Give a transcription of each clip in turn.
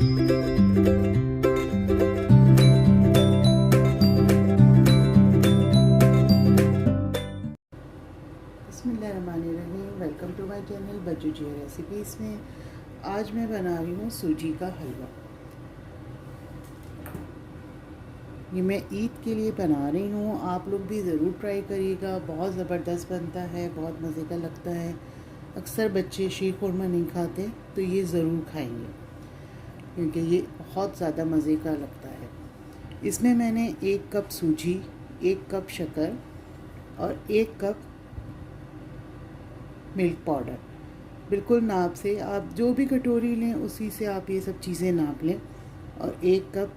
बिस्मिल्लाहिर्रहमानिर्रहीम। Welcome to my channel Bajju Jiya recipes में। आज मैं बना रही हूँ सूजी का हलवा। ये मैं ईद के लिए बना रही हूँ, आप लोग भी ज़रूर ट्राई करिएगा। बहुत ज़बरदस्त बनता है, बहुत मज़े का लगता है। अक्सर बच्चे शीर खुरमा नहीं खाते तो ये ज़रूर खाएंगे क्योंकि ये बहुत ज़्यादा मज़े का लगता है। इसमें मैंने 1 कप सूजी, 1 कप शक्कर और 1 कप मिल्क पाउडर, बिल्कुल नाप से, आप जो भी कटोरी लें उसी से आप ये सब चीज़ें नाप लें। और 1 कप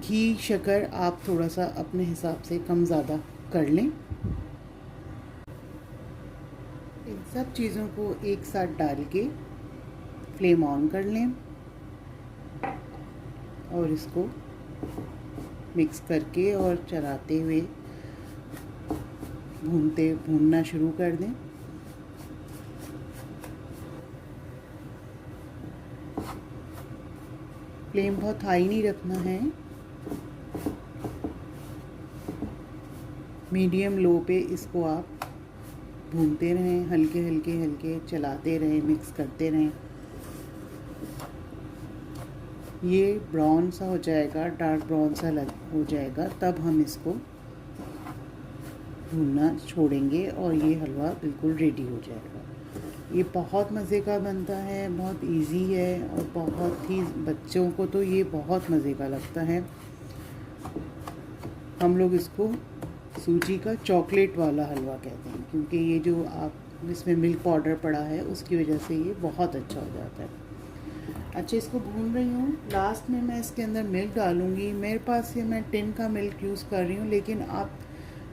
घी, शक्कर आप थोड़ा सा अपने हिसाब से कम ज़्यादा कर लें। इन सब चीज़ों को एक साथ डाल के फ्लेम ऑन कर लें और इसको मिक्स करके और चलाते हुए भूनना शुरू कर दें। फ्लेम बहुत हाई नहीं रखना है, मीडियम लो पे इसको आप भूनते रहें, हल्के हल्के चलाते रहें, मिक्स करते रहें। ये ब्राउन सा हो जाएगा, डार्क ब्राउन सा हो जाएगा, तब हम इसको भूनना छोड़ेंगे और ये हलवा बिल्कुल रेडी हो जाएगा। ये बहुत मज़े का बनता है, बहुत इजी है और बहुत ही, बच्चों को तो ये बहुत मज़े का लगता है। हम लोग इसको सूजी का चॉकलेट वाला हलवा कहते हैं क्योंकि ये जो आप इसमें मिल्क पाउडर पड़ा है उसकी वजह से ये बहुत अच्छा हो जाता है। अच्छा, इसको भून रही हूँ। लास्ट में मैं इसके अंदर मिल्क डालूँगी। मेरे पास ये मैं टिन का मिल्क यूज़ कर रही हूँ, लेकिन आप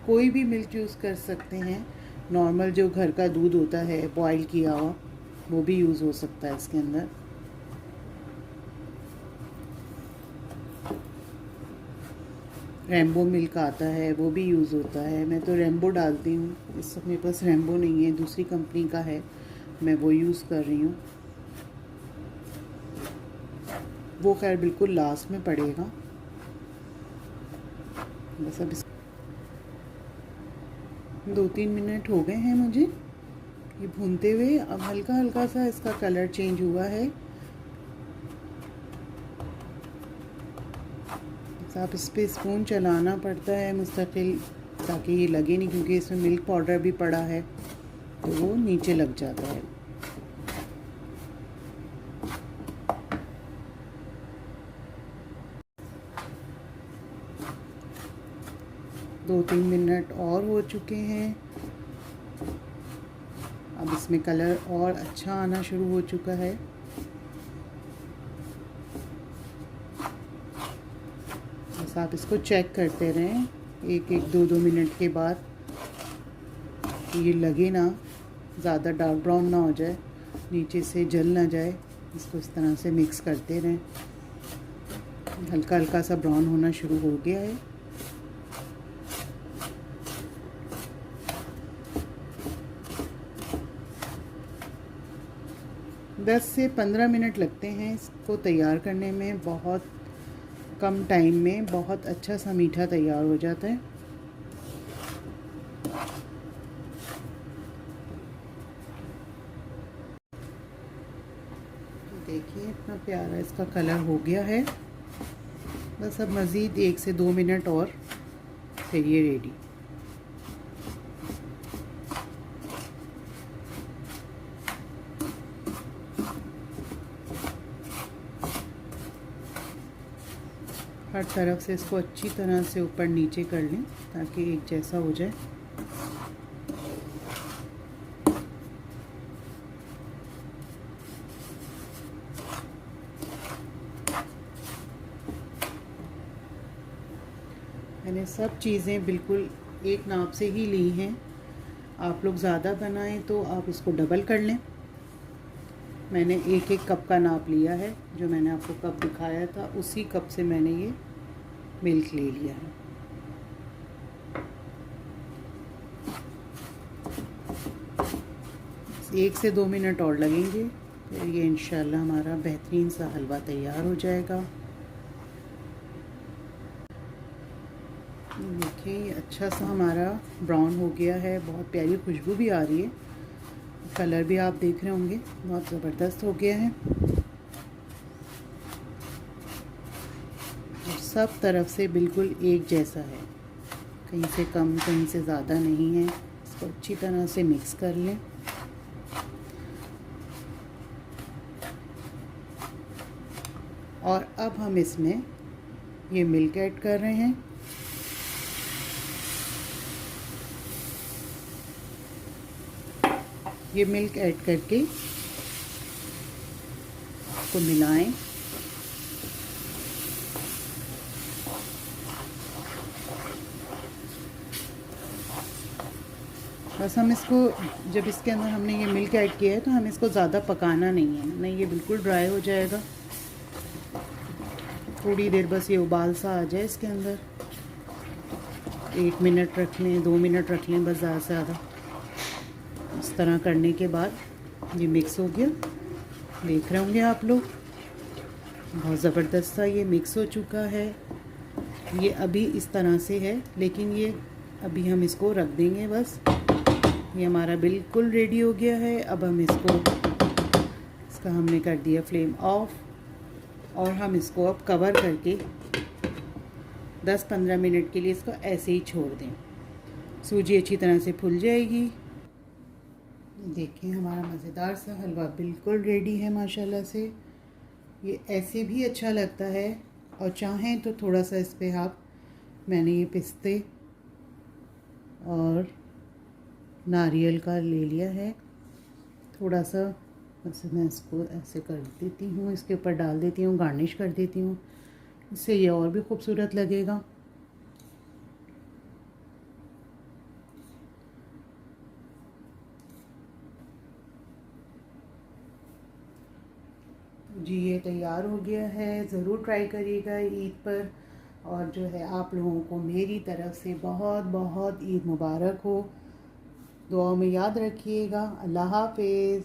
कोई भी मिल्क यूज़ कर सकते हैं। नॉर्मल जो घर का दूध होता है बॉईल किया हुआ, वो भी यूज़ हो सकता है इसके अंदर। रेम्बो मिल्क आता है, वो भी यूज़ होता है। मैं तो रेम्बो डालती हूँ, इस समय मेरे पास रेम्बो नहीं है, दूसरी कंपनी का है, मैं वो यूज़ कर रही हूँ। वो खैर बिल्कुल लास्ट में पड़ेगा। बस अब 2-3 मिनट हो गए हैं मुझे ये भूनते हुए। अब हल्का हल्का सा इसका कलर चेंज हुआ है। आप इस पर स्पून चलाना पड़ता है मुस्तकिल, ताकि ये लगे नहीं, क्योंकि इसमें मिल्क पाउडर भी पड़ा है तो वो नीचे लग जाता है। दो 3 मिनट और हो चुके हैं। अब इसमें कलर और अच्छा आना शुरू हो चुका है। बस आप इसको चेक करते रहें 1-2 मिनट के बाद। ये लगे ना, ज़्यादा डार्क ब्राउन ना हो जाए, नीचे से जल ना जाए। इसको इस तरह से मिक्स करते रहें। हल्का हल्का सा ब्राउन होना शुरू हो गया है। दस से 15 मिनट लगते हैं इसको तैयार करने में। बहुत कम टाइम में बहुत अच्छा सा मीठा तैयार हो जाता है। देखिए इतना प्यारा इसका कलर हो गया है। बस अब मज़ीद 1 से 2 मिनट और, फिर ये रेडी। हर तरफ से इसको अच्छी तरह से ऊपर नीचे कर लें ताकि एक जैसा हो जाए। मैंने सब चीज़ें बिल्कुल एक नाप से ही ली हैं। आप लोग ज़्यादा बनाएं तो आप इसको डबल कर लें। मैंने 1-1 कप का नाप लिया है, जो मैंने आपको कप दिखाया था उसी कप से मैंने ये मिल्क ले लिया है। एक से 2 मिनट और लगेंगे फिर ये इंशाल्लाह हमारा बेहतरीन सा हलवा तैयार हो जाएगा। देखिए अच्छा सा हमारा ब्राउन हो गया है, बहुत प्यारी खुशबू भी आ रही है, कलर भी आप देख रहे होंगे बहुत ज़बरदस्त हो गया है और सब तरफ से बिल्कुल एक जैसा है, कहीं से कम कहीं से ज़्यादा नहीं है। इसको अच्छी तरह से मिक्स कर लें। और अब हम इसमें ये मिल्क ऐड कर रहे हैं। ये मिल्क ऐड करके इसको मिलाएं। बस हम इसको, जब इसके अंदर हमने ये मिल्क ऐड किया है तो हमें इसको ज़्यादा पकाना नहीं है, नहीं ये बिल्कुल ड्राई हो जाएगा। थोड़ी देर बस ये उबाल सा आ जाए इसके अंदर, 1 मिनट रख लें, 2 मिनट रख लें, बस ज़्यादा से ज़्यादा। इस तरह करने के बाद ये मिक्स हो गया, देख रहे होंगे आप लोग बहुत ज़बरदस्त सा ये मिक्स हो चुका है। ये अभी इस तरह से है, लेकिन ये अभी हम इसको रख देंगे बस। ये हमारा बिल्कुल रेडी हो गया है। अब हम इसका हमने कर दिया फ्लेम ऑफ और हम इसको अब कवर करके 10-15 मिनट के लिए इसको ऐसे ही छोड़ दें। सूजी अच्छी तरह से फूल जाएगी। देखिए हमारा मज़ेदार सा हलवा बिल्कुल रेडी है माशाल्लाह से। ये ऐसे भी अच्छा लगता है और चाहें तो थोड़ा सा इस पे आप, मैंने ये पिस्ते और नारियल का ले लिया है थोड़ा सा, बस मैं इसको ऐसे कर देती हूँ, इसके ऊपर डाल देती हूँ, गार्निश कर देती हूँ, इससे ये और भी खूबसूरत लगेगा। जी ये तैयार हो गया है, ज़रूर ट्राई करिएगा ईद पर। और जो है आप लोगों को मेरी तरफ़ से बहुत बहुत ईद मुबारक हो। दुआ में याद रखिएगा। अल्लाह हाफ़िज़।